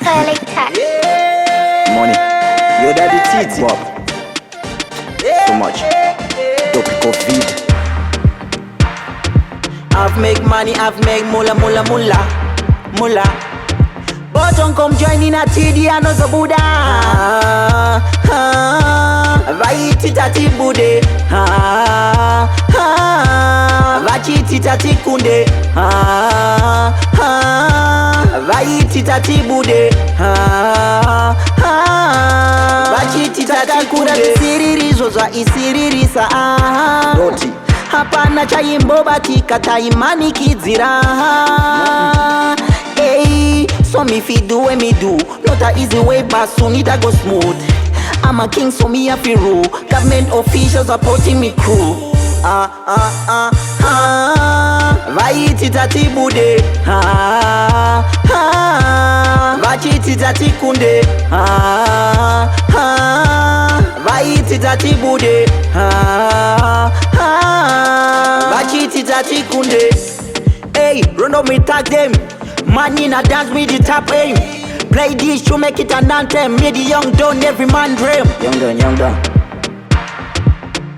Acrylic touch. Money. Yo, daddy Titi. Bob. So much. Topical feed. I've make money, I've make mula. But don't come join in a TD and also Buddha. Vaiti tati bude. Vachiti tati kunde. Vaiti tati bude. Vachiti tati kunde. Isiririzo za isiririsa. Doti. Hapana chaimbo batika taimani kidzira. Hey, so me fi do what me do. Not a easy way, but soon it a go smooth. I'm a king, so me have to rule. Government officials supporting me crew. Vaiti tati bude. Vachiti tati kunde. Vaiti tati bude. Vachiti tati kunde. Hey, run up me tag them. Man in a dance with the top aim. Play this to make it an anthem. Made the young done, every man dream. Young done.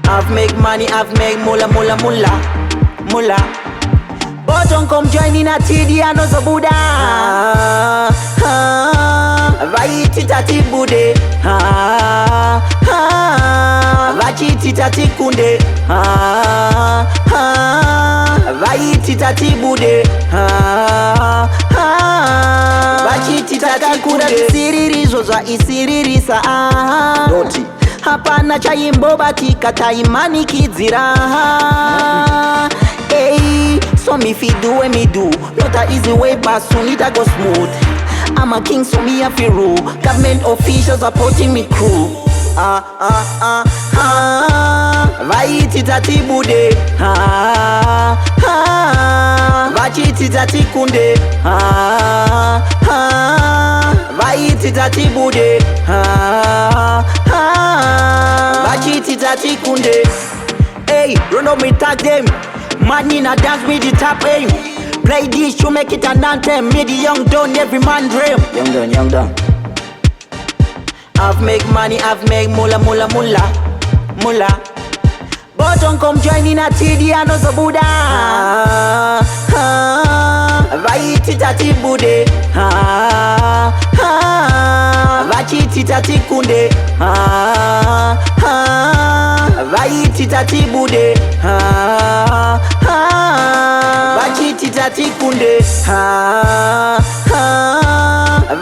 I've make money, I've make mula. But don't come join in a TD and also Buddha. Vaiti tati bude. Vachiti tati kunde. Vaiti tati bude. Vachiti tati kunde. Isiririzo za isiririsa. Doti. Hapana chaimbo batika taimani kidzira. Hey, so me fi do what me do. Not a easy way, but soon it a go smooth. I'm a king, so me have to rule. Government officials supporting me crew. Vaiti tati bude. Vachiti tati kunde. Vaiti tati bude. Vachiti tati kunde. Hey, run up me tag them. Man in a dance with the top aim. Play this to make it an anthem. Made the young done, every man dream. Young done. I've make money, I've make mula. But don't come join in a TD and also Buddha. Vaiti tati bude. Vachiti tati kunde. Vaiti tati bude. Vachiti tati kunde.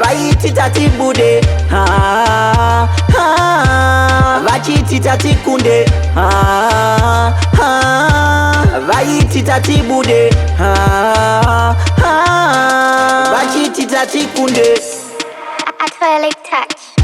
Vaiti tati bude. Vachiti tati kunde. Vaiti tati bude. Vachiti tati kunde. Acrylic touch.